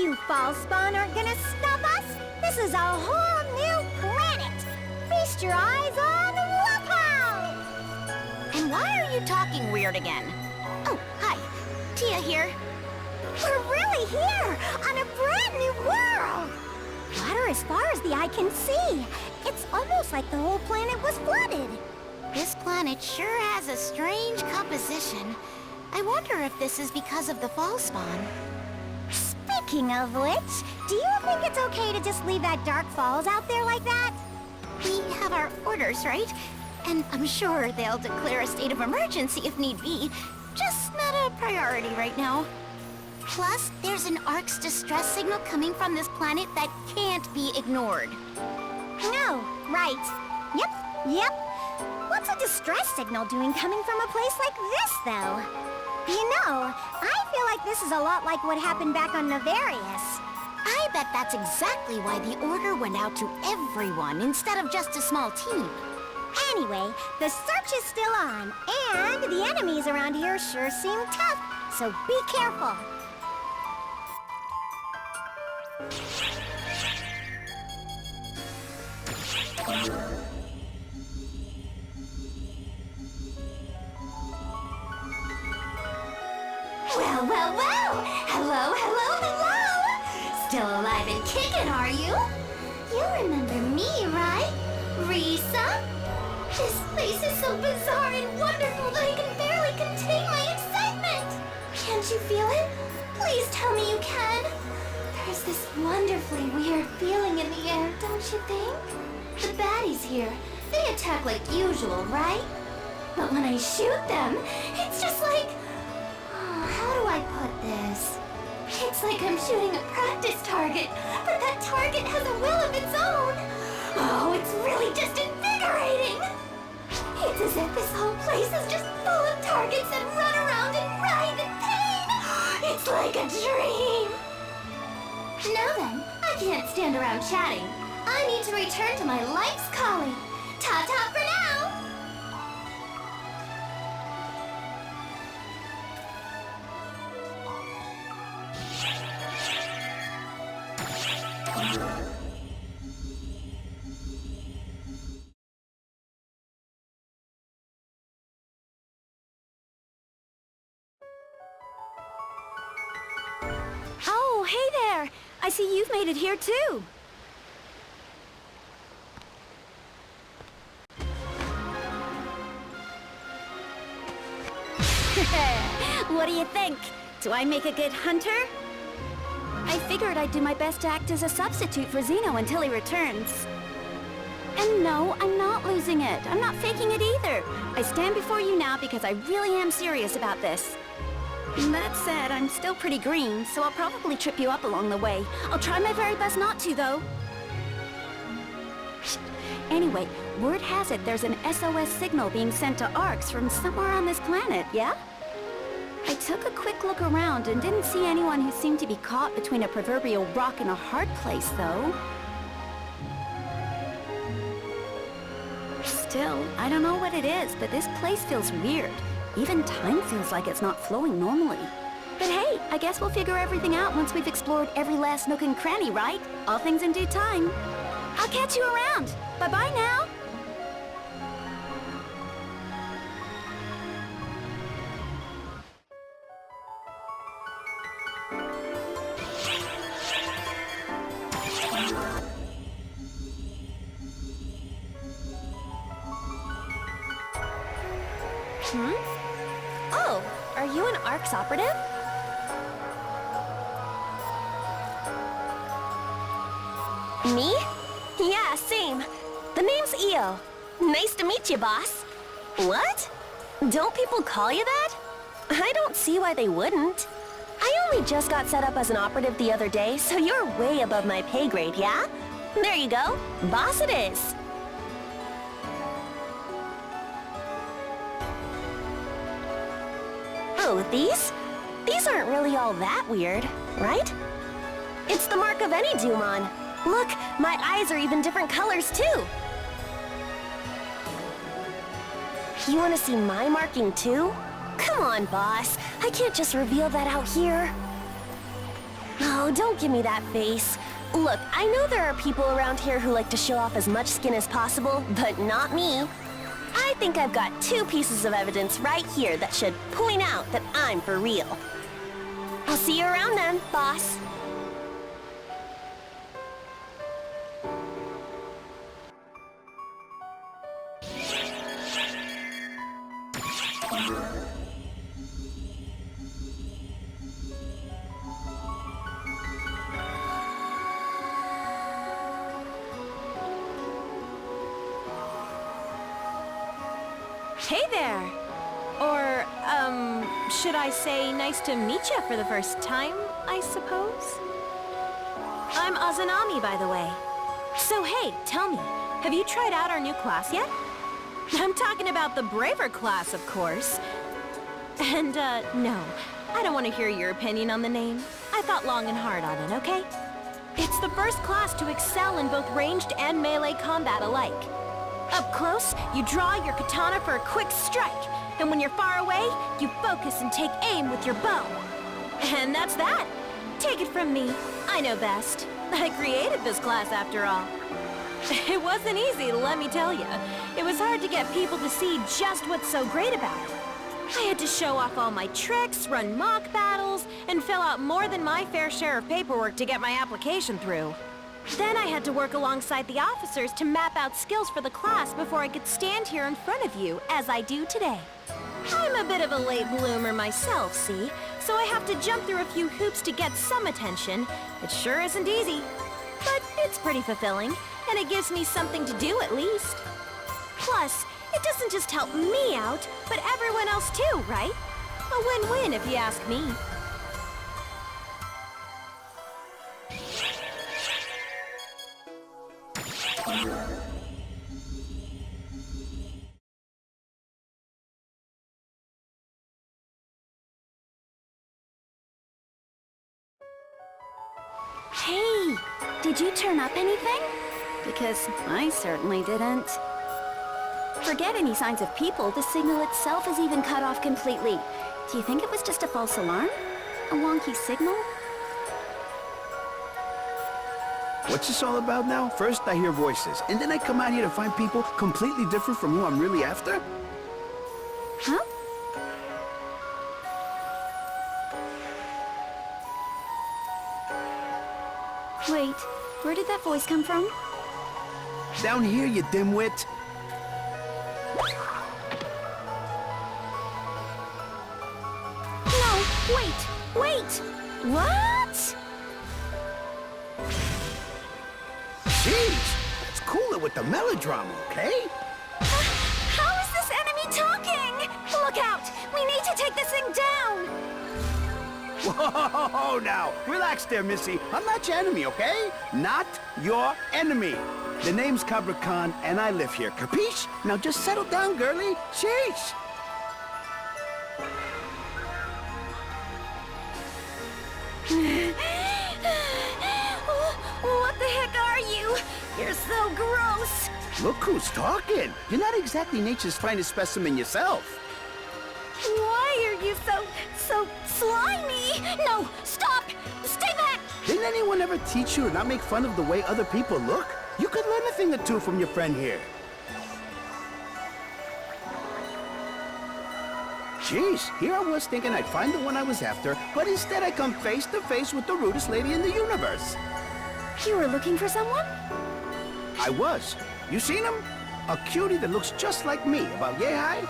You Falspawn aren't gonna stop us! This is a whole new planet! Feast your eyes on Lookout! And why are you talking weird again? Oh, hi. Tia here. We're really here! On a brand new world! Water as far as the eye can see! It's almost like the whole planet was flooded! This planet sure has a strange composition. I wonder if this is because of the Falspawn. Speaking of which, do you think it's okay to just leave that Dark Falls out there like that? We have our orders, right? And I'm sure they'll declare a state of emergency if need be. Just not a priority right now. Plus, there's an Ark's distress signal coming from this planet that can't be ignored. No, right. Yep. What's a distress signal doing coming from a place like this, though? You know, I feel like this is a lot like what happened back on Navarius. I bet that's exactly why the order went out to everyone instead of just a small team. Anyway, the search is still on, and the enemies around here sure seem tough, so be careful. Well! Hello! Still alive and kicking, are you? You remember me, right? Risa? This place is so bizarre and wonderful that I can barely contain my excitement! Can't you feel it? Please tell me you can! There's this wonderfully weird feeling in the air, don't you think? The baddies here, they attack like usual, right? But when I shoot them, it's just like... how do I put this? It's like I'm shooting a practice target, but that target has a will of its own. Oh, it's really just invigorating. It's as if this whole place is just full of targets that run around and writhe in pain. It's like a dream. Now then, I can't stand around chatting. I need to return to my life's calling. Ta-ta for now! Oh, hey there! I see you've made it here too! What do you think? Do I make a good hunter? I figured I'd do my best to act as a substitute for Zeno until he returns. And no, I'm not losing it. I'm not faking it either. I stand before you now because I really am serious about this. That said, I'm still pretty green, so I'll probably trip you up along the way. I'll try my very best not to, though. Anyway, word has it there's an SOS signal being sent to Arks from somewhere on this planet, yeah? I took a quick look around and didn't see anyone who seemed to be caught between a proverbial rock and a hard place, though. Still, I don't know what it is, but this place feels weird. Even time feels like it's not flowing normally. But hey, I guess we'll figure everything out once we've explored every last nook and cranny, right? All things in due time. I'll catch you around. Bye-bye now. Oh, are you an Ark's operative? Me? Yeah, same. The name's Io. Nice to meet you, boss. What? Don't people call you that? I don't see why they wouldn't. I only just got set up as an operative the other day, so you're way above my pay grade, yeah? There you go. Boss it is. Oh, these? These aren't really all that weird, right? It's the mark of any Dumon. Look, my eyes are even different colors, too. You want to see my marking, too? Come on, boss. I can't just reveal that out here. Oh, don't give me that face. Look, I know there are people around here who like to show off as much skin as possible, but not me. I think I've got 2 pieces of evidence right here that should point out that I'm for real. I'll see you around then, boss. Hey there! Or, should I say nice to meet you for the first time, I suppose? I'm Azanami, by the way. So hey, tell me, have you tried out our new class yet? I'm talking about the braver class, of course. And, no, I don't want to hear your opinion on the name. I thought long and hard on it, okay? It's the first class to excel in both ranged and melee combat alike. Up close, you draw your katana for a quick strike, and when you're far away, you focus and take aim with your bow. And that's that. Take it from me, I know best. I created this class after all. It wasn't easy, let me tell you. It was hard to get people to see just what's so great about it. I had to show off all my tricks, run mock battles, and fill out more than my fair share of paperwork to get my application through. Then I had to work alongside the officers to map out skills for the class before I could stand here in front of you, as I do today. I'm a bit of a late bloomer myself, see? So I have to jump through a few hoops to get some attention. It sure isn't easy. But it's pretty fulfilling, and it gives me something to do at least. Plus, it doesn't just help me out, but everyone else too, right? A win-win if you ask me. Hey, did you turn up anything? Because I certainly didn't. Forget any signs of people, the signal itself is even cut off completely. Do you think it was just a false alarm? A wonky signal? What's this all about now? First I hear voices, and then I come out here to find people completely different from who I'm really after? Huh? Wait, where did that voice come from? Down here, you dimwit. No, wait! What? Jeez, let's cool it with the melodrama, okay? How is this enemy talking? Look out! We need to take this thing down! Whoa, now, relax there, Missy. I'm not your enemy, okay? Not your enemy. The name's Cabra Khan, and I live here, capiche? Now just settle down, girlie. Sheesh. What the heck are you? You're so gross! Look who's talking. You're not exactly nature's finest specimen yourself. Why are you so slimy? No, stop! Stay back! Didn't anyone ever teach you to not make fun of the way other people look? You could learn a thing or two from your friend here. Jeez, here I was thinking I'd find the one I was after, but instead I come face to face with the rudest lady in the universe. You were looking for someone? I was. You seen him? A cutie that looks just like me, about yay high?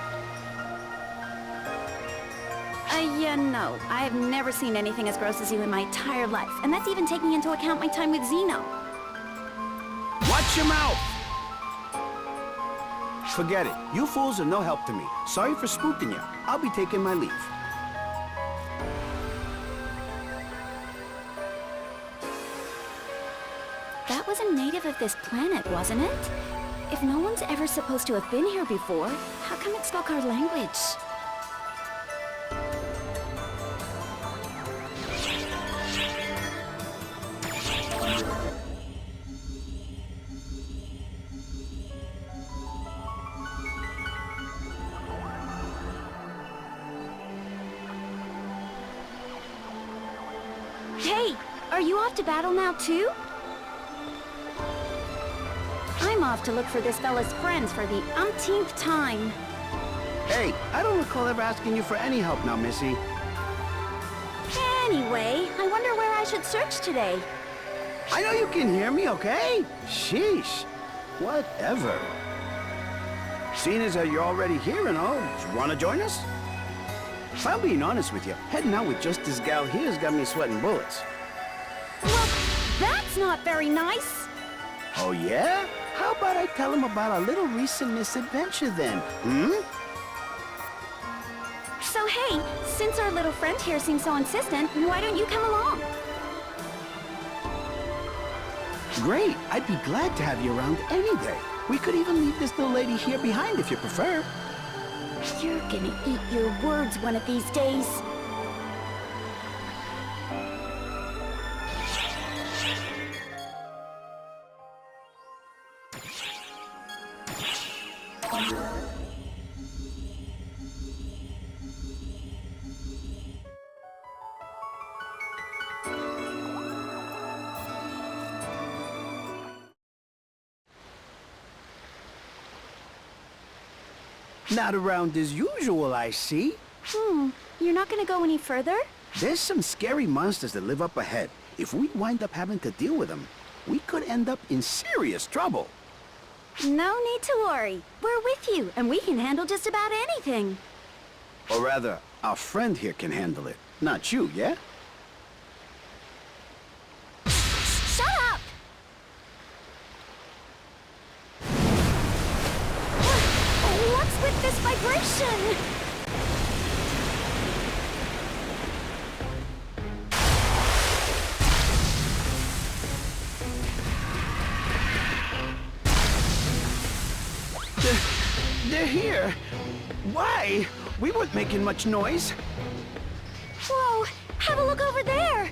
Yeah, no. I have never seen anything as gross as you in my entire life, and that's even taking into account my time with Zeno. Watch your mouth! Forget it. You fools are no help to me. Sorry for spooking you. I'll be taking my leave. That was a native of this planet, wasn't it? If no one's ever supposed to have been here before, how come it spoke our language? Hey, are you off to battle now, too? I'm off to look for this fella's friends for the umpteenth time. Hey, I don't recall ever asking you for any help now, Missy. Anyway, I wonder where I should search today. I know you can hear me, okay? Sheesh. Whatever. Seeing as you're already here and all, you wanna join us? If I'm being honest with you, heading out with just this gal here's got me sweating bullets. Well, that's not very nice. Oh yeah? How about I tell him about our little recent misadventure then, hmm? So hey, since our little friend here seems so insistent, why don't you come along? Great, I'd be glad to have you around any day. We could even leave this little lady here behind if you prefer. You're gonna eat your words one of these days. Not around as usual, I see. You're not gonna go any further? There's some scary monsters that live up ahead. If we wind up having to deal with them, we could end up in serious trouble. No need to worry. We're with you, and we can handle just about anything. Or rather, our friend here can handle it. Not you, yeah? Shut up! What's with this vibration? They're here. Why? We weren't making much noise. Whoa! Have a look over there!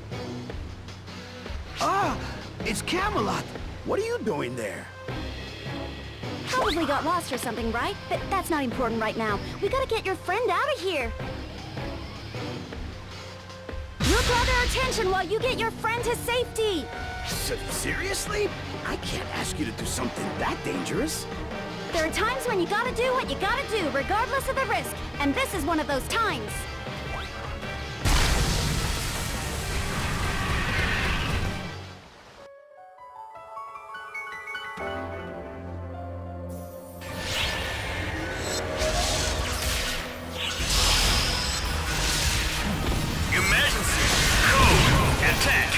Ah, it's Camelot. What are you doing there? Probably got lost or something, right? But that's not important right now. We gotta get your friend out of here. We'll draw their attention while you get your friend to safety. Seriously? I can't ask you to do something that dangerous. There are times when you gotta do what you gotta do, regardless of the risk. And this is one of those times. Emergency! Code! Attack!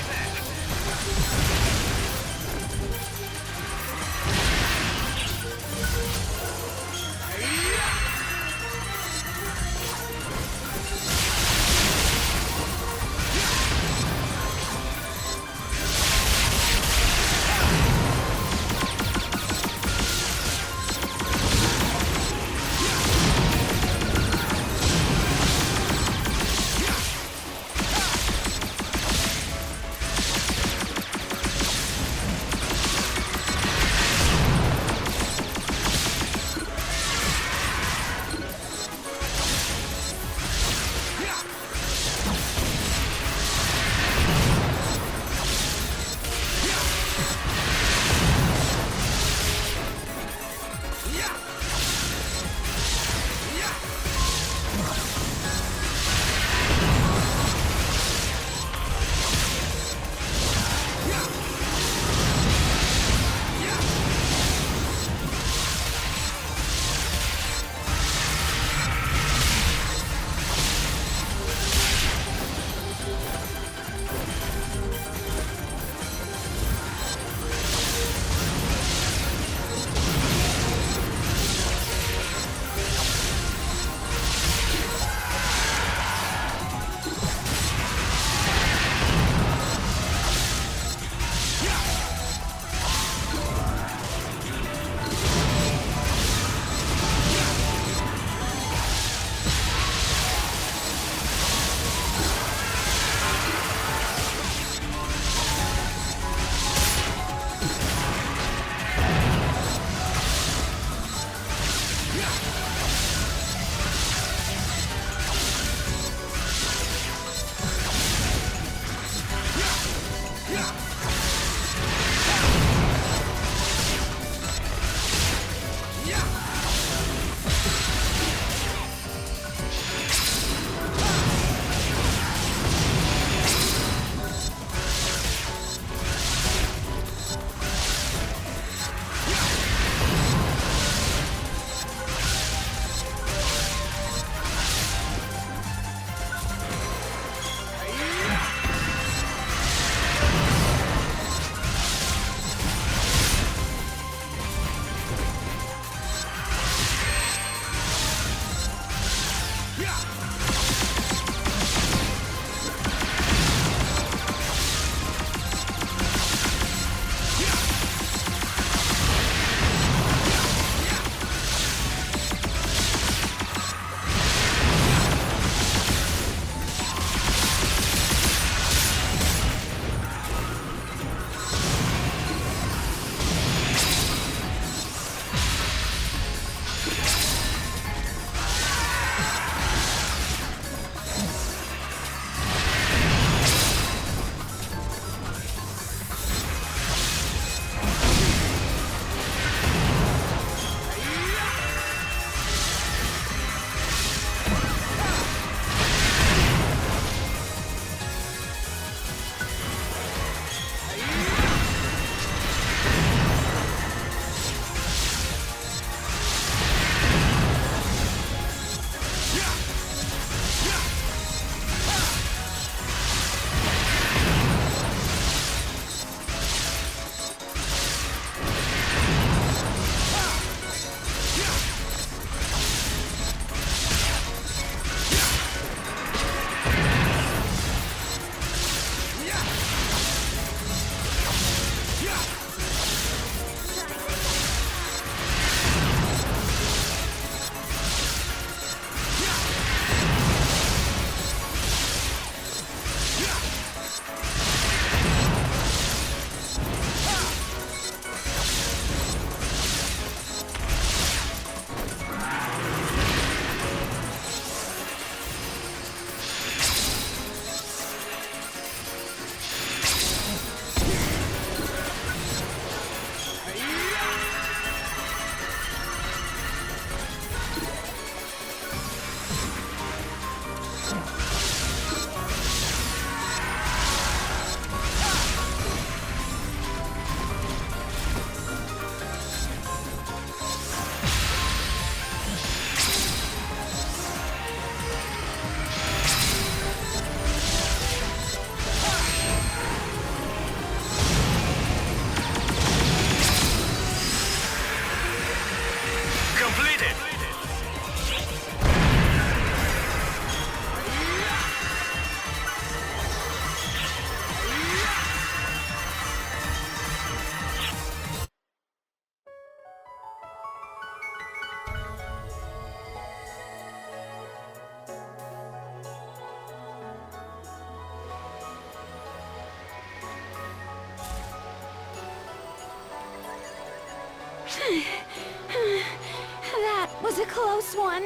close one.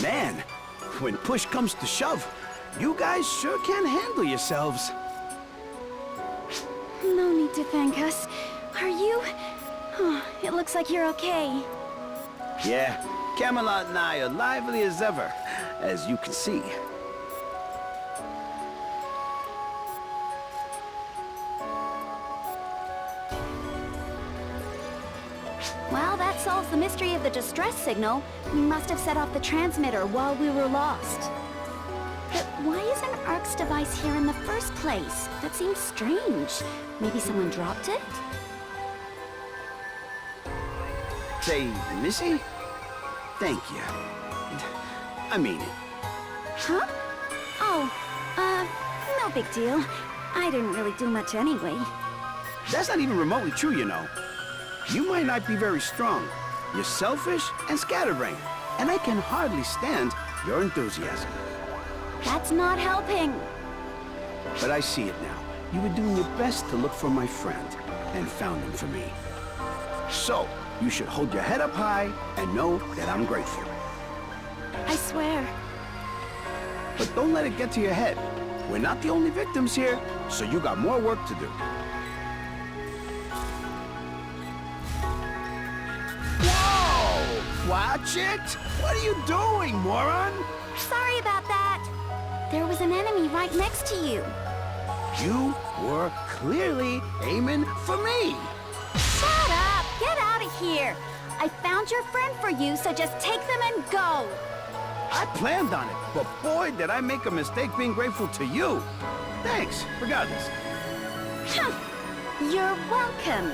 Man, when push comes to shove, you guys sure can handle yourselves. No need to thank us. Are you? Oh, it looks like you're okay. Yeah, Camelot and I are lively as ever, as you can see. Well, that solves the mystery of the distress signal. We must have set off the transmitter while we were lost. But why is an ARC's device here in the first place? That seems strange. Maybe someone dropped it? Say, Missy? Thank you. I mean it. Huh? Oh, no big deal. I didn't really do much anyway. That's not even remotely true, you know. You might not be very strong. You're selfish and scatterbrained, and I can hardly stand your enthusiasm. That's not helping. But I see it now. You were doing your best to look for my friend, and found him for me. So, you should hold your head up high and know that I'm grateful. I swear. But don't let it get to your head. We're not the only victims here, so you got more work to do. Whoa! Watch it! What are you doing, moron? Sorry about that. There was an enemy right next to you. You were clearly aiming for me. Shut up! Get out of here! I found your friend for you, so just take them and go! I planned on it, but boy, did I make a mistake being grateful to you. Thanks, regardless. You're welcome.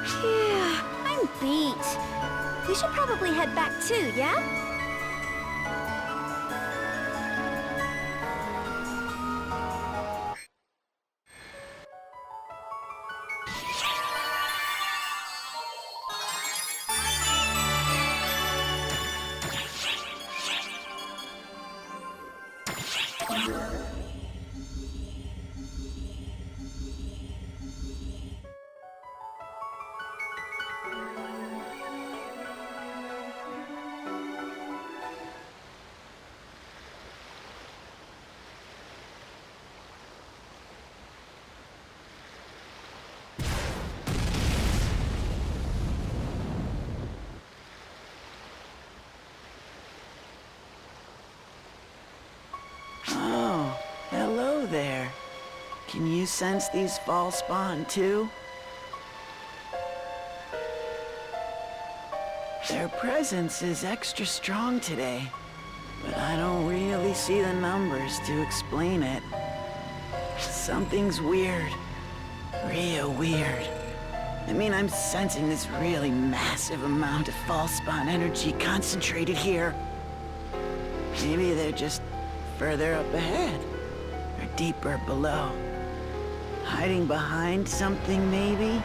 Phew, I'm beat. We should probably head back too, yeah? Oh, hello there. Can you sense these fall spawn too? Their presence is extra strong today, but I don't really see the numbers to explain it. Something's weird. Real weird. I mean, I'm sensing this really massive amount of fall spawn energy concentrated here. Maybe they're just further up ahead, or deeper below. Hiding behind something, maybe?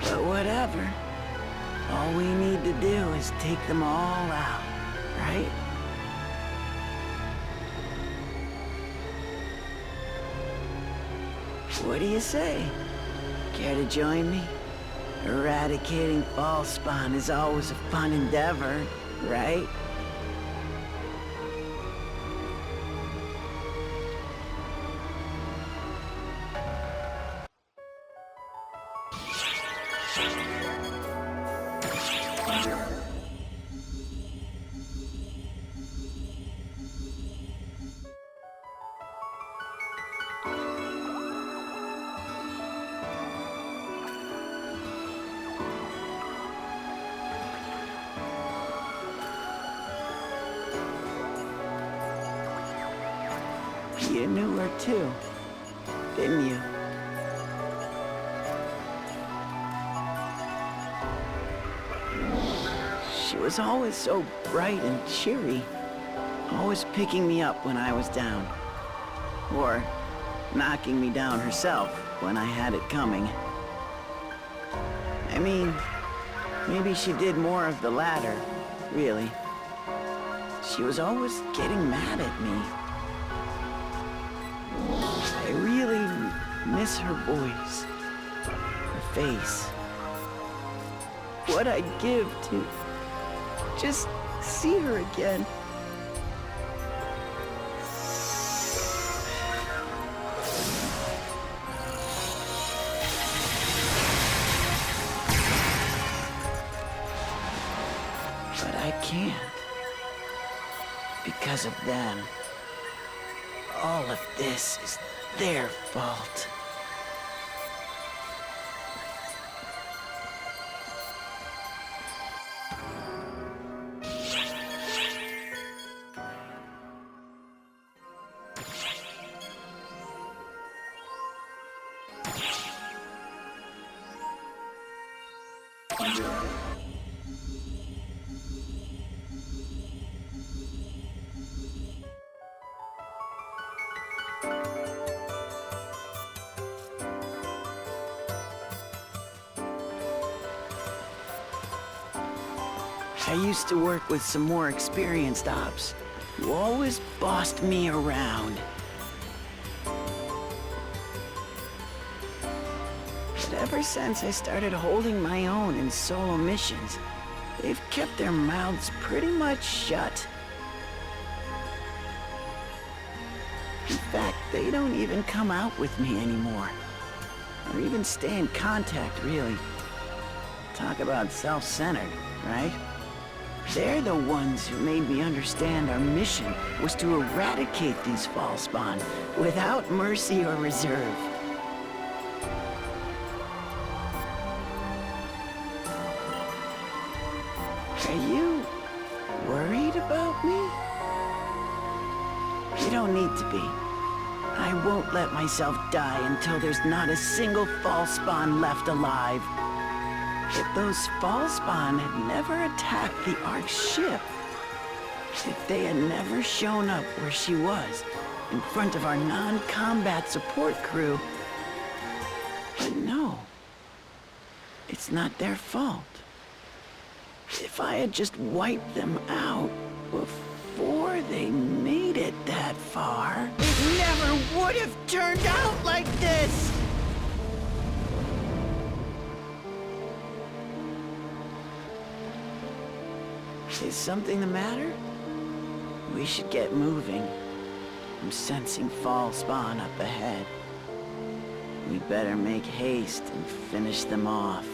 But whatever. All we need to do is take them all out, right? What do you say? Care to join me? Eradicating fall spawn is always a fun endeavor, right? You knew her too, didn't you? She was always so bright and cheery, always picking me up when I was down, or knocking me down herself when I had it coming. I mean, Maybe she did more of the latter, really. She was always getting mad at me. I really miss her voice, her face. What I'd give to just see her again. But I can't. Because of them. All of this is their fault. I used to work with some more experienced ops who always bossed me around. But ever since I started holding my own in solo missions, they've kept their mouths pretty much shut. In fact, they don't even come out with me anymore. Or even stay in contact, really. Talk about self-centered, right? They're the ones who made me understand our mission was to eradicate these fall spawn without mercy or reserve. Are you worried about me? You don't need to be. I won't let myself die until there's not a single fall spawn left alive. If those fall spawn had never attacked the Ark's ship, if they had never shown up where she was, in front of our non-combat support crew, but no, it's not their fault. If I had just wiped them out before they made it that far, it never would have turned out like this! Is something the matter? We should get moving. I'm sensing fall spawn up ahead. We better make haste and finish them off.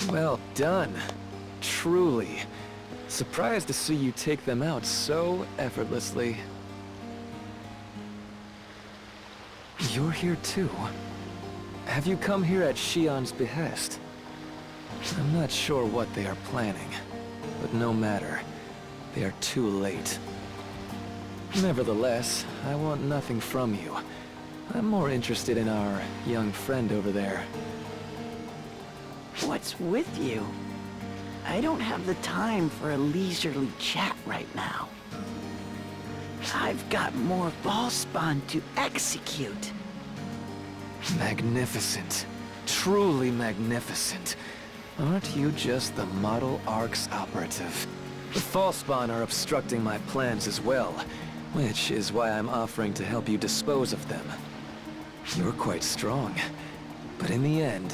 Well done. Truly. Surprised to see you take them out so effortlessly. You're here too. Have you come here at Shion's behest? I'm not sure what they are planning, but no matter. They are too late. Nevertheless, I want nothing from you. I'm more interested in our young friend over there. What's with you? I don't have the time for a leisurely chat right now. I've got more ball spawn to execute. Magnificent. Truly magnificent. Aren't you just the model Ark's operative? The Falspawn are obstructing my plans as well, which is why I'm offering to help you dispose of them. You're quite strong, but in the end,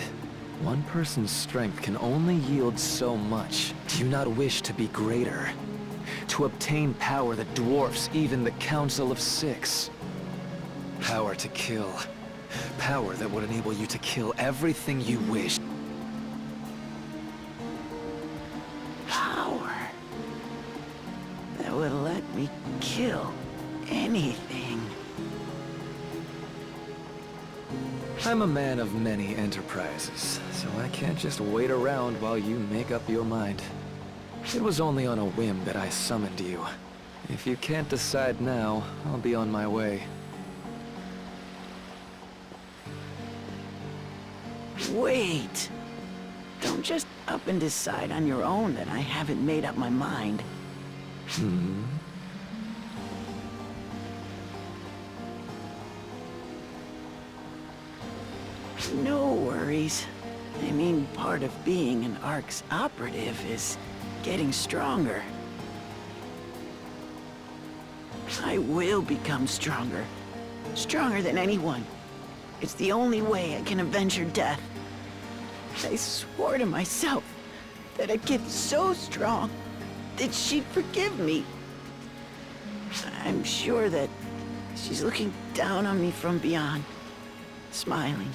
one person's strength can only yield so much. Do you not wish to be greater? To obtain power that dwarfs even the Council of Six? Power to kill. Power that would enable you to kill everything you wish. Power that would let me kill anything. I'm a man of many enterprises, so I can't just wait around while you make up your mind. It was only on a whim that I summoned you. If you can't decide now, I'll be on my way. Wait! Don't just up and decide on your own that I haven't made up my mind. No worries. I mean, part of being an Ark's operative is getting stronger. I will become stronger. Stronger than anyone. It's the only way I can avenge her death. I swore to myself that I'd get so strong that she'd forgive me. I'm sure that she's looking down on me from beyond, smiling.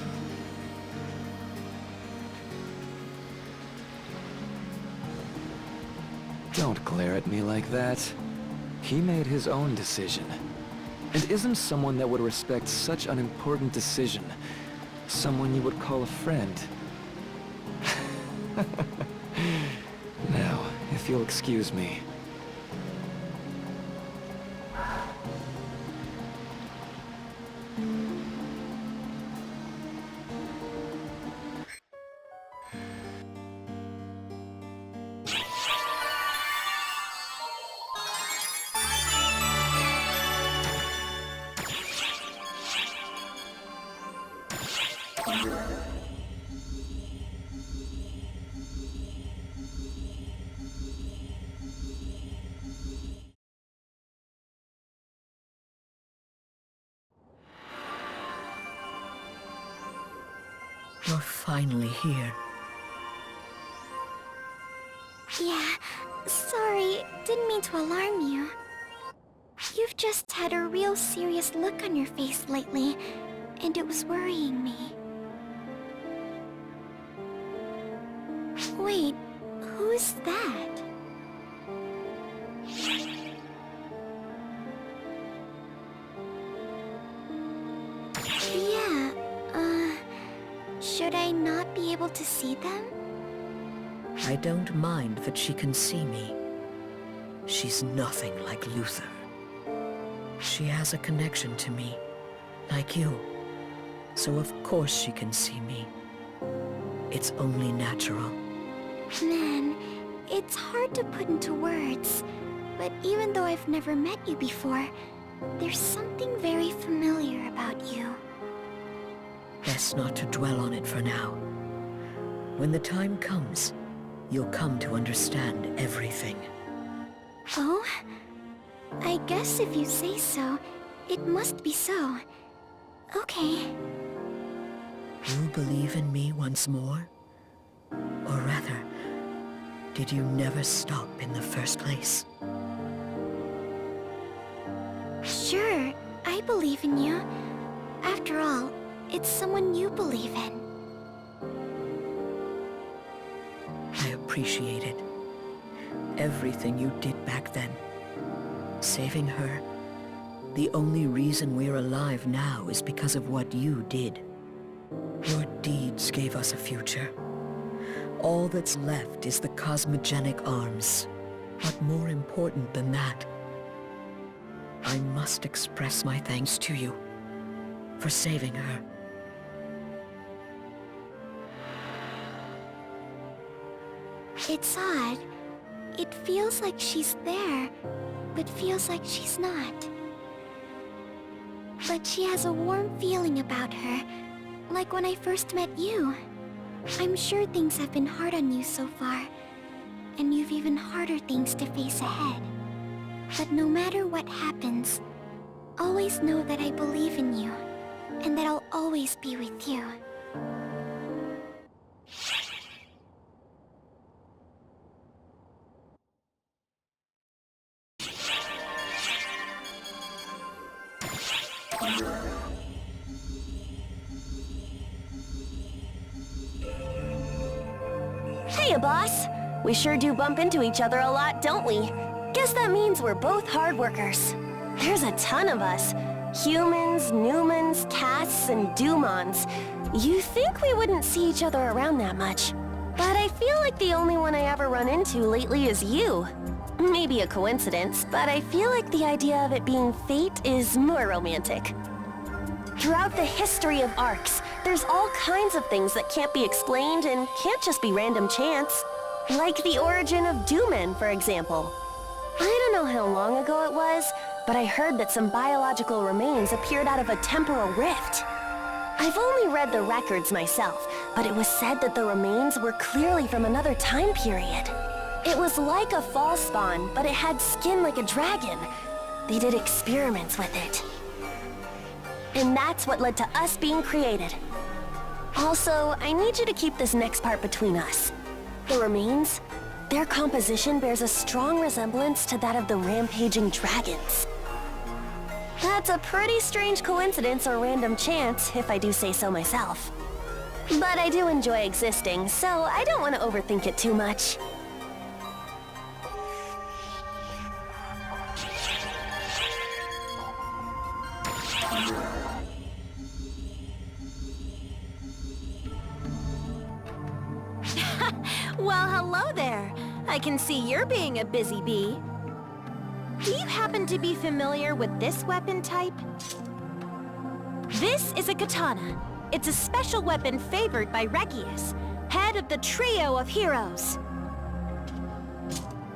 Don't glare at me like that. He made his own decision. And isn't someone that would respect such an important decision someone you would call a friend? Now, if you'll excuse me. You're finally here. Yeah, sorry, didn't mean to alarm you. You've just had a real serious look on your face lately, and it was worrying me. Wait, who's that? Yeah, should I not be able to see them? I don't mind that she can see me. She's nothing like Luther. She has a connection to me, like you. So of course she can see me. It's only natural. Man, it's hard to put into words, but even though I've never met you before, there's something very familiar about you. Best not to dwell on it for now. When the time comes, you'll come to understand everything. Oh? I guess if you say so, it must be so. Okay. You believe in me once more? Or rather, did you never stop in the first place? Sure, I believe in you. After all, it's someone you believe in. I appreciate it. Everything you did back then. Saving her. The only reason we're alive now is because of what you did. Your deeds gave us a future. All that's left is the cosmogenic arms. But more important than that, I must express my thanks to you for saving her. It's odd. It feels like she's there, but feels like she's not. But she has a warm feeling about her, like when I first met you. I'm sure things have been hard on you so far, and you've even harder things to face ahead. But no matter what happens, always know that I believe in you, and that I'll always be with you. Hiya, boss! We sure do bump into each other a lot, don't we? Guess that means we're both hard workers. There's a ton of us. Humans, Newmans, Casts, and Dumons. You think we wouldn't see each other around that much. But I feel like the only one I ever run into lately is you. Maybe a coincidence, but I feel like the idea of it being fate is more romantic. Throughout the history of arcs, there's all kinds of things that can't be explained and can't just be random chance. Like the origin of Doomen, for example. I don't know how long ago it was, but I heard that some biological remains appeared out of a temporal rift. I've only read the records myself, but it was said that the remains were clearly from another time period. It was like a fall spawn, but it had skin like a dragon. They did experiments with it. And that's what led to us being created. Also, I need you to keep this next part between us. The remains? Their composition bears a strong resemblance to that of the rampaging dragons. That's a pretty strange coincidence or random chance, if I do say so myself. But I do enjoy existing, so I don't want to overthink it too much. Well, hello there. I can see you're being a busy bee. Do you happen to be familiar with this weapon type? This is a katana. It's a special weapon favored by Regius, head of the trio of heroes.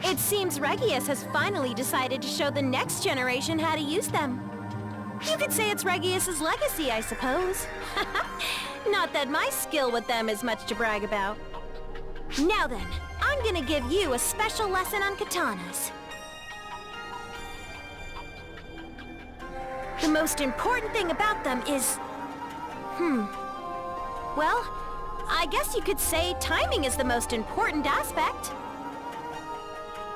It seems Regius has finally decided to show the next generation how to use them. You could say it's Regius's legacy, I suppose. Not that my skill with them is much to brag about. Now then, I'm gonna give you a special lesson on katanas. The most important thing about them is... Well, I guess you could say timing is the most important aspect.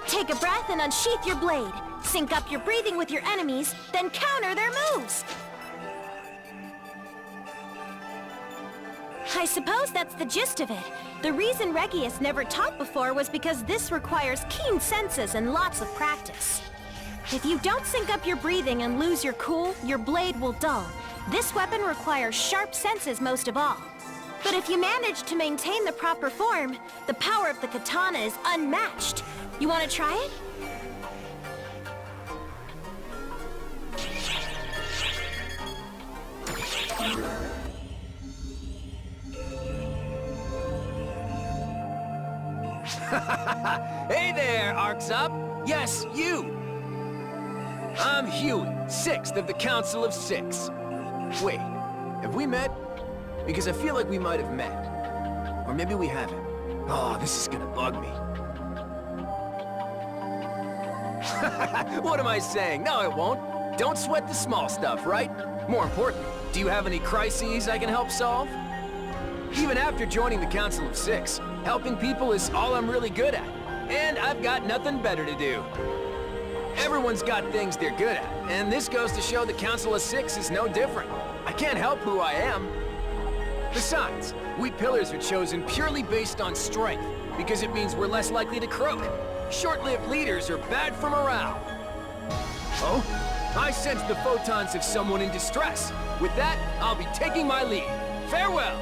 Take a breath and unsheath your blade. Sync up your breathing with your enemies, then counter their moves. I suppose that's the gist of it. The reason Regius never taught before was because this requires keen senses and lots of practice. If you don't sync up your breathing and lose your cool, your blade will dull. This weapon requires sharp senses most of all. But if you manage to maintain the proper form, the power of the katana is unmatched. You want to try it? Hey there, Arcs Up! Yes, you! I'm Huey, 6th of the Council of 6. Wait, have we met? Because I feel like we might have met. Or maybe we haven't. Oh, this is gonna bug me. What am I saying? No, it won't. Don't sweat the small stuff, right? More important, do you have any crises I can help solve? Even after joining the Council of 6, helping people is all I'm really good at. And I've got nothing better to do. Everyone's got things they're good at, and this goes to show the Council of 6 is no different. I can't help who I am. Besides, we pillars are chosen purely based on strength, because it means we're less likely to croak. Short-lived leaders are bad for morale. Oh? I sense the photons of someone in distress. With that, I'll be taking my leave. Farewell!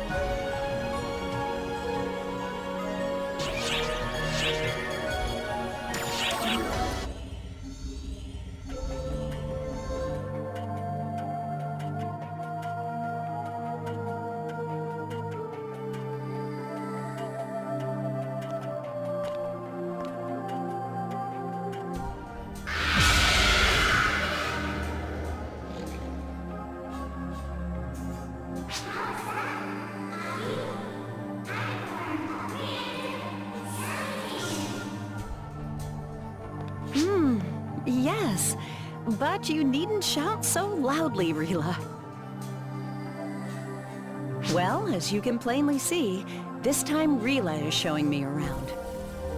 Yes, but you needn't shout so loudly, Rila. Well, as you can plainly see, this time Rila is showing me around.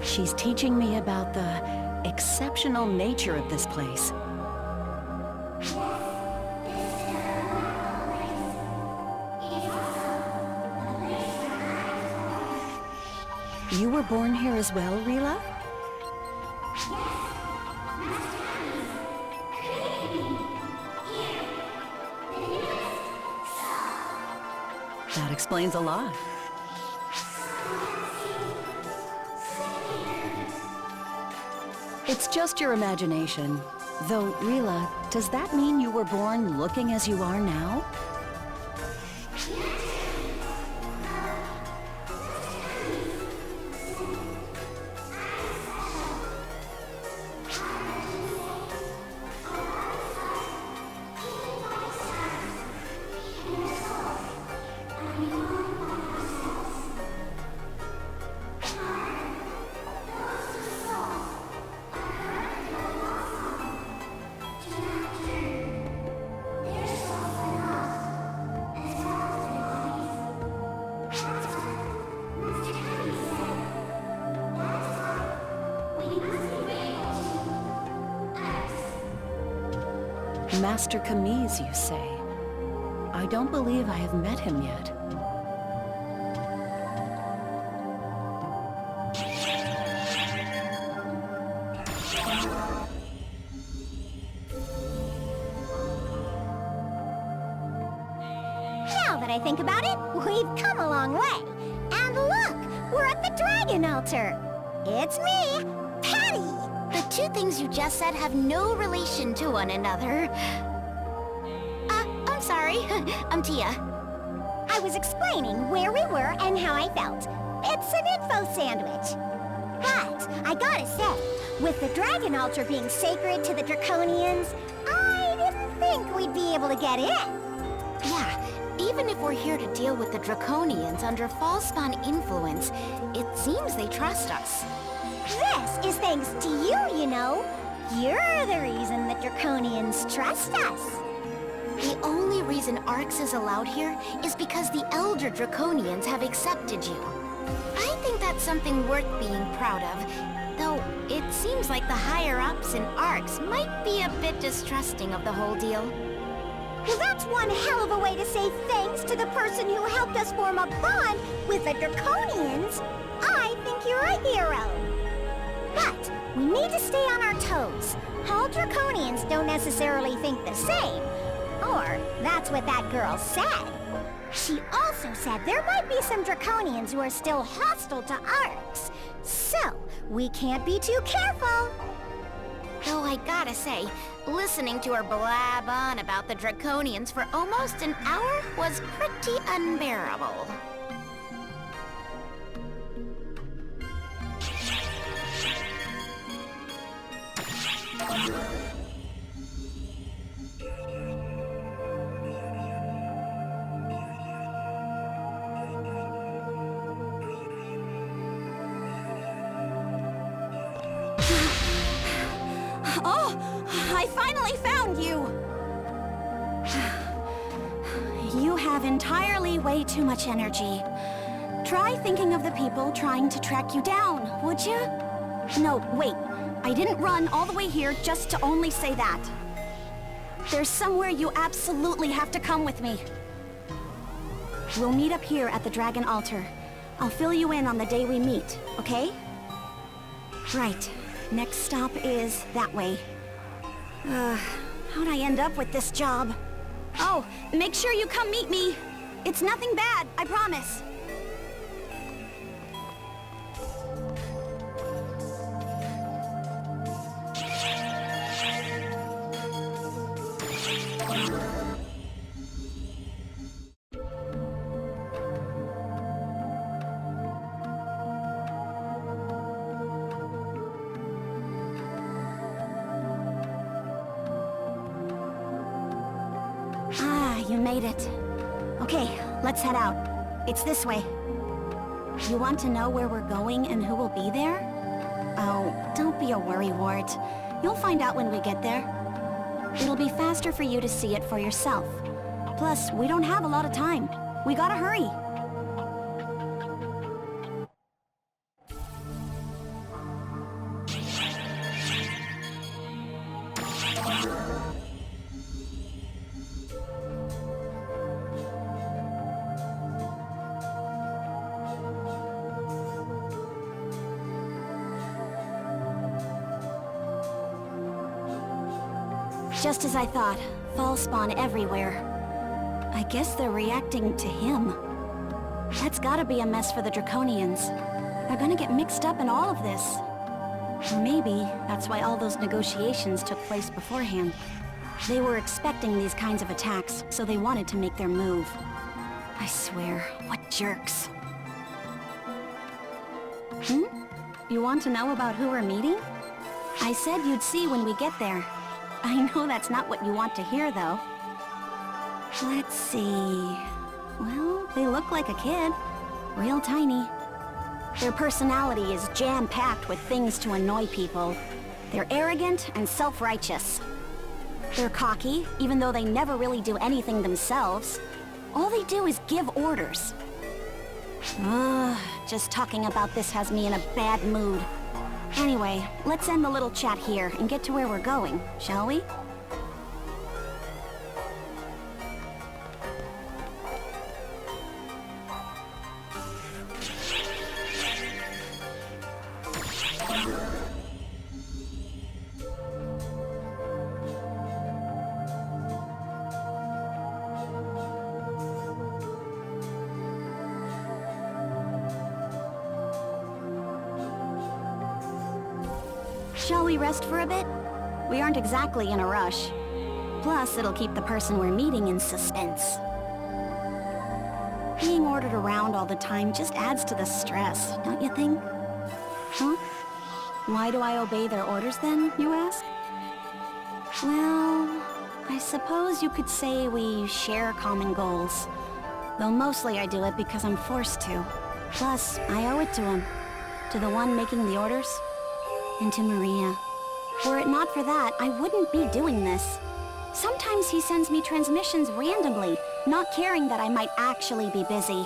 She's teaching me about the exceptional nature of this place. You were born here as well, Rila? That explains a lot. It's just your imagination. Though, Rila, does that mean you were born looking as you are now? Master Kamiz, you say? I don't believe I have met him yet. Now that I think about it, we've come a long way. And look, we're at the Dragon Altar. It's me, Patty! The two things you just said have no relation to one another. I'm sorry. I'm Tia. I was explaining where we were and how I felt. It's an info sandwich. But I gotta say, with the Dragon Altar being sacred to the Draconians, I didn't think we'd be able to get in. Yeah, even if we're here to deal with the Draconians under Fallspawn influence, it seems they trust us. This is thanks to you, you know. You're the reason the Draconians trust us. The only reason Arx is allowed here is because the Elder Draconians have accepted you. I think that's something worth being proud of, though it seems like the higher-ups in Arx might be a bit distrusting of the whole deal. Well, that's one hell of a way to say thanks to the person who helped us form a bond with the Draconians. I think you're a hero. But we need to stay on our toes. All Draconians don't necessarily think the same. Or that's what that girl said. She also said there might be some Draconians who are still hostile to Arx. So, we can't be too careful. Though I gotta say, listening to her blab on about the Draconians for almost an hour was pretty unbearable. Oh, I finally found you! You have entirely way too much energy. Try thinking of the people trying to track you down, would you? No, wait. I didn't run all the way here just to only say that. There's somewhere you absolutely have to come with me. We'll meet up here at the Dragon Altar. I'll fill you in on the day we meet, okay? Right. Next stop is that way. How'd I end up with this job? Oh, make sure you come meet me. It's nothing bad, I promise. You made it. Okay, let's head out. It's this way. You want to know where we're going and who will be there? Oh, don't be a worrywart. You'll find out when we get there. It'll be faster for you to see it for yourself. Plus, we don't have a lot of time. We gotta hurry. Just as I thought, Fallspawn everywhere. I guess they're reacting to him. That's gotta be a mess for the Draconians. They're gonna get mixed up in all of this. Maybe that's why all those negotiations took place beforehand. They were expecting these kinds of attacks, so they wanted to make their move. I swear, what jerks. You want to know about who we're meeting? I said you'd see when we get there. I know that's not what you want to hear, though. Let's see... Well, they look like a kid. Real tiny. Their personality is jam-packed with things to annoy people. They're arrogant and self-righteous. They're cocky, even though they never really do anything themselves. All they do is give orders. Just talking about this has me in a bad mood. Anyway, let's end the little chat here and get to where we're going, shall we? Shall we rest for a bit? We aren't exactly in a rush. Plus, it'll keep the person we're meeting in suspense. Being ordered around all the time just adds to the stress, don't you think? Huh? Why do I obey their orders then, you ask? Well, I suppose you could say we share common goals. Though mostly I do it because I'm forced to. Plus, I owe it to him. To the one making the orders. And to Maria. Were it not for that, I wouldn't be doing this. Sometimes he sends me transmissions randomly, not caring that I might actually be busy.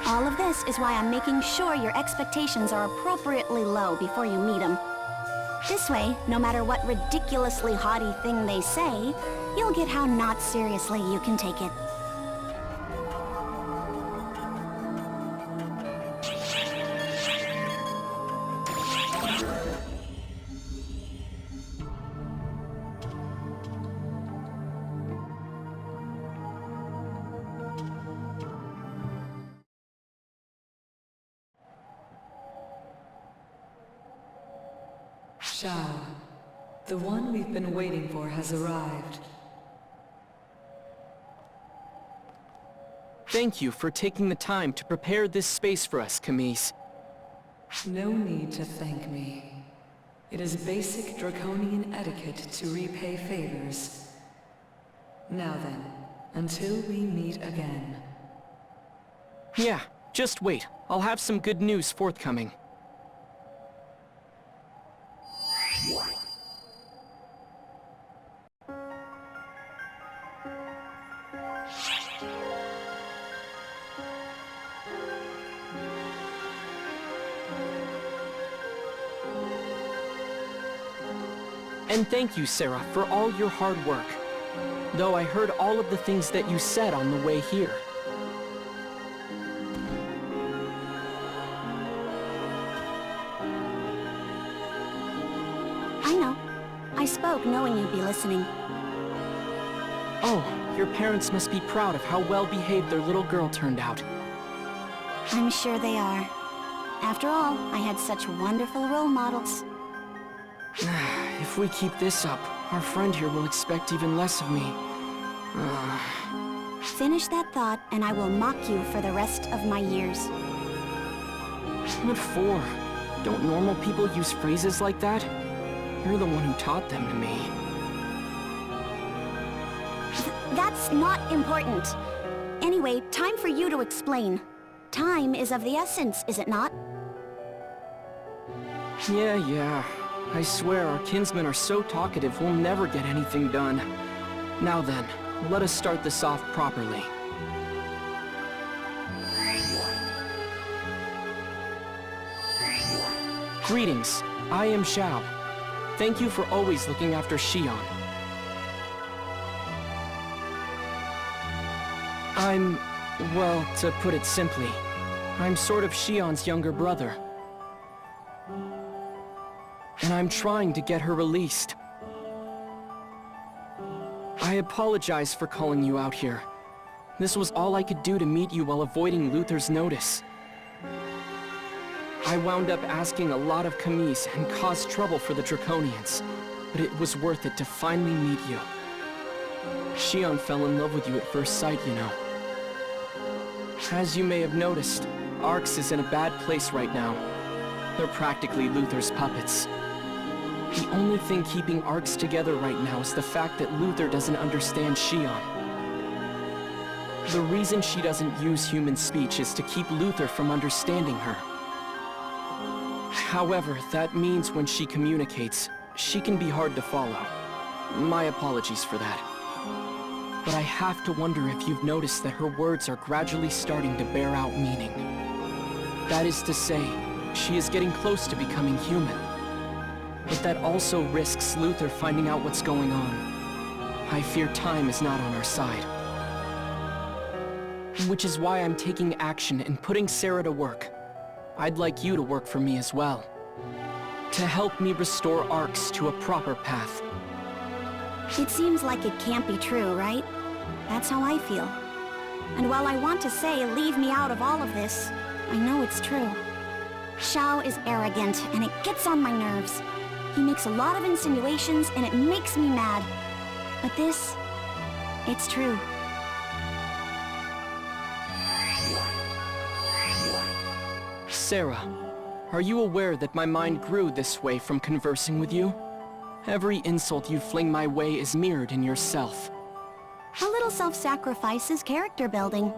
All of this is why I'm making sure your expectations are appropriately low before you meet him. This way, no matter what ridiculously haughty thing they say, you'll get how not seriously you can take it. Shao, the one we've been waiting for has arrived. Thank you for taking the time to prepare this space for us, Camise. No need to thank me. It is basic draconian etiquette to repay favors. Now then, until we meet again. Yeah, just wait. I'll have some good news forthcoming. And thank you, Sarah, for all your hard work. Though I heard all of the things that you said on the way here. I know. I spoke knowing you'd be listening. Oh, your parents must be proud of how well-behaved their little girl turned out. I'm sure they are. After all, I had such wonderful role models. If we keep this up, our friend here will expect even less of me. Finish that thought, and I will mock you for the rest of my years. What for? Don't normal people use phrases like that? You're the one who taught them to me. That's not important. Anyway, time for you to explain. Time is of the essence, is it not? Yeah. I swear our kinsmen are so talkative we'll never get anything done. Now then, let us start this off properly. Greetings, I am Xiao. Thank you for always looking after Xion. Well, to put it simply, I'm sort of Xion's younger brother. And I'm trying to get her released. I apologize for calling you out here. This was all I could do to meet you while avoiding Luther's notice. I wound up asking a lot of Camise and caused trouble for the Draconians, but it was worth it to finally meet you. Xion fell in love with you at first sight, you know. As you may have noticed, Arx is in a bad place right now. They're practically Luther's puppets. The only thing keeping Arx together right now is the fact that Luther doesn't understand Xion. The reason she doesn't use human speech is to keep Luther from understanding her. However, that means when she communicates, she can be hard to follow. My apologies for that. But I have to wonder if you've noticed that her words are gradually starting to bear out meaning. That is to say, she is getting close to becoming human. But that also risks Luther finding out what's going on. I fear time is not on our side. Which is why I'm taking action and putting Sarah to work. I'd like you to work for me as well. To help me restore Arx to a proper path. It seems like it can't be true, right? That's how I feel. And while I want to say, leave me out of all of this, I know it's true. Xiao is arrogant, and it gets on my nerves. He makes a lot of insinuations, and it makes me mad. But this, it's true. Sarah, are you aware that my mind grew this way from conversing with you? Every insult you fling my way is mirrored in yourself. A little self-sacrifice is character building.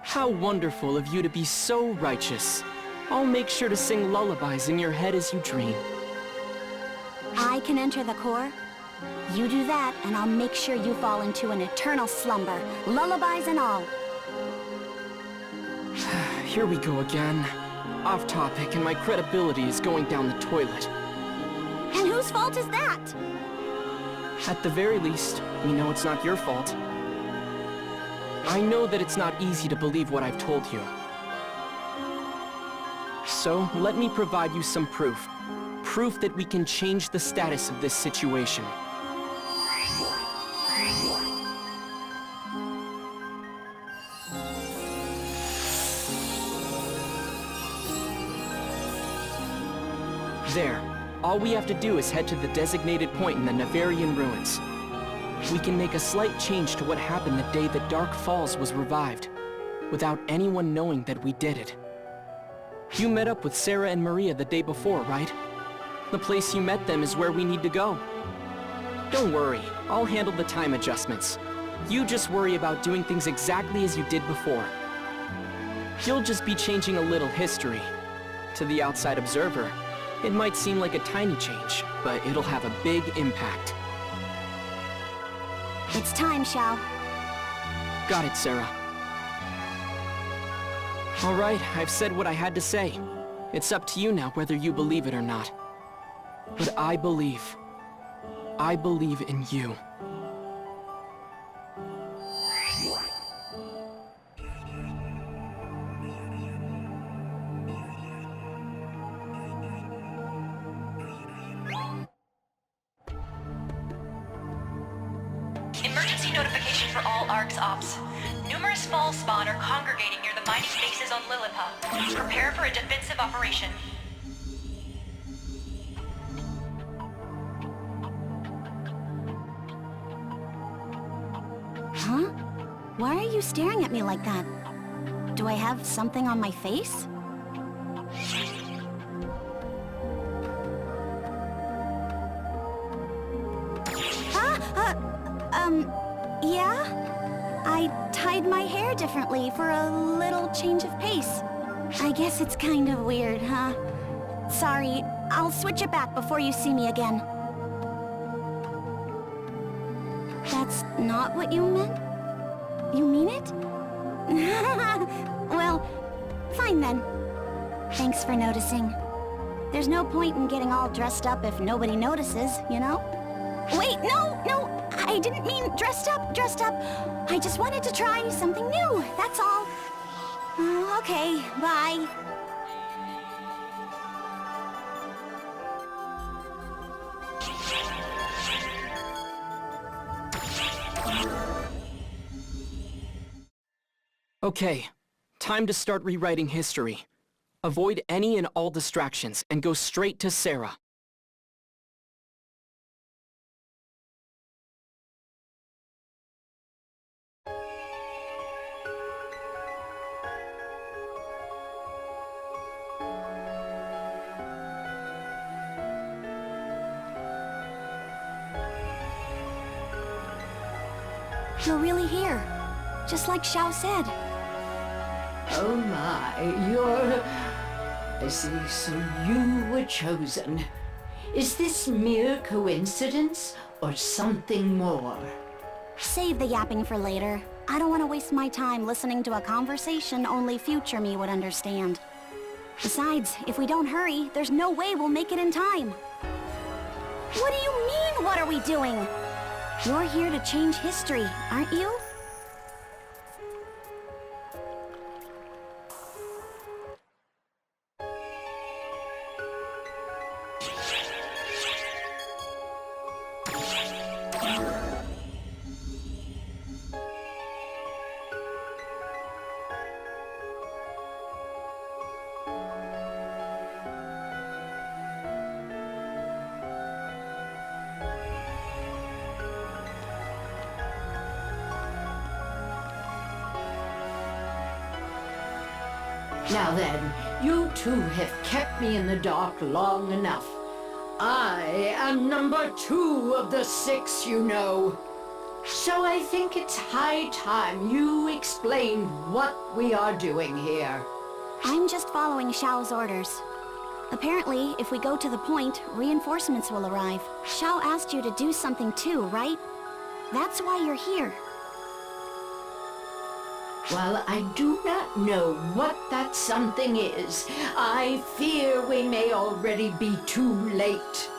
How wonderful of you to be so righteous. I'll make sure to sing lullabies in your head as you dream. I can enter the core. You do that, and I'll make sure you fall into an eternal slumber, lullabies and all. Here we go again. Off topic, and my credibility is going down the toilet. And whose fault is that? At the very least, we know it's not your fault. I know that it's not easy to believe what I've told you. So, let me provide you some proof. Proof that we can change the status of this situation. There. All we have to do is head to the designated point in the Navarian ruins. We can make a slight change to what happened the day that Dark Falls was revived, without anyone knowing that we did it. You met up with Sarah and Maria the day before, right? The place you met them is where we need to go. Don't worry, I'll handle the time adjustments. You just worry about doing things exactly as you did before. You'll just be changing a little history. To the outside observer, it might seem like a tiny change, but it'll have a big impact. It's time, Xiao. Got it, Sarah. All right, I've said what I had to say. It's up to you now whether you believe it or not. But I believe. I believe in you. Emergency notification for all ARC's ops. Numerous fall spawn are congregating near the mining bases on Lilliput. Prepare for a defensive operation. Huh? Why are you staring at me like that? Do I have something on my face? Yeah? I tied my hair differently for a little change of pace. I guess it's kind of weird, huh? Sorry, I'll switch it back before you see me again. That's not what you meant? You mean it? Well, fine then. Thanks for noticing. There's no point in getting all dressed up if nobody notices, you know? Wait, no! I didn't mean dressed up. I just wanted to try something new, that's all. Okay, bye. Okay, time to start rewriting history. Avoid any and all distractions and go straight to Sarah. You're really here, just like Xiao said. Oh my, you're... I see, so you were chosen. Is this mere coincidence, or something more? Save the yapping for later. I don't want to waste my time listening to a conversation only future me would understand. Besides, if we don't hurry, there's no way we'll make it in time. What do you mean, what are we doing? You're here to change history, aren't you? Now then, you two have kept me in the dark long enough. I am number 2 of the 6, you know. So I think it's high time you explained what we are doing here. I'm just following Xiao's orders. Apparently, if we go to the point, reinforcements will arrive. Xiao asked you to do something too, right? That's why you're here. While I do not know what that something is, I fear we may already be too late.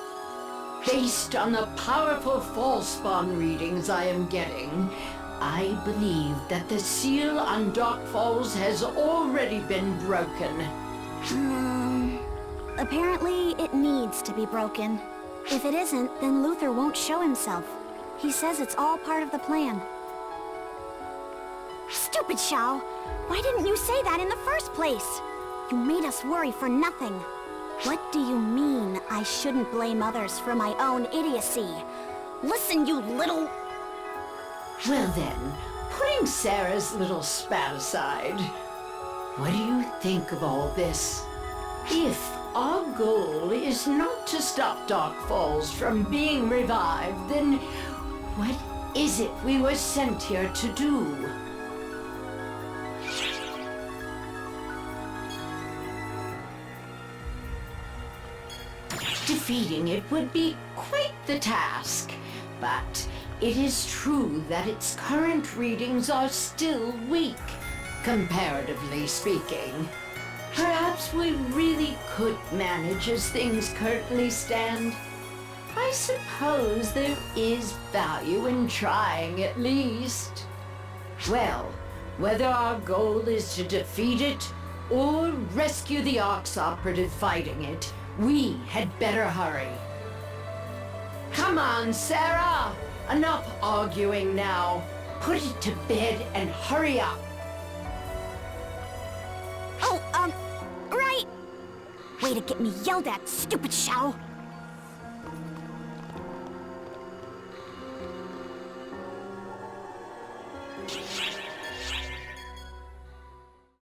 Based on the powerful false-spawn readings I am getting, I believe that the seal on Dark Falls has already been broken. Apparently, it needs to be broken. If it isn't, then Luther won't show himself. He says it's all part of the plan. Stupid Xiao! Why didn't you say that in the first place? You made us worry for nothing. What do you mean I shouldn't blame others for my own idiocy? Listen, you little... Well then, putting Sarah's little spat aside, what do you think of all this? If our goal is not to stop Dark Falls from being revived, then what is it we were sent here to do? Defeating it would be quite the task, but it is true that its current readings are still weak, comparatively speaking. Perhaps we really could manage as things currently stand. I suppose there is value in trying at least. Well, whether our goal is to defeat it or rescue the Ox operative fighting it, we had better hurry. Come on, Sarah! Enough arguing now. Put it to bed and hurry up. Oh, right! Way to get me yelled at, stupid Xiao!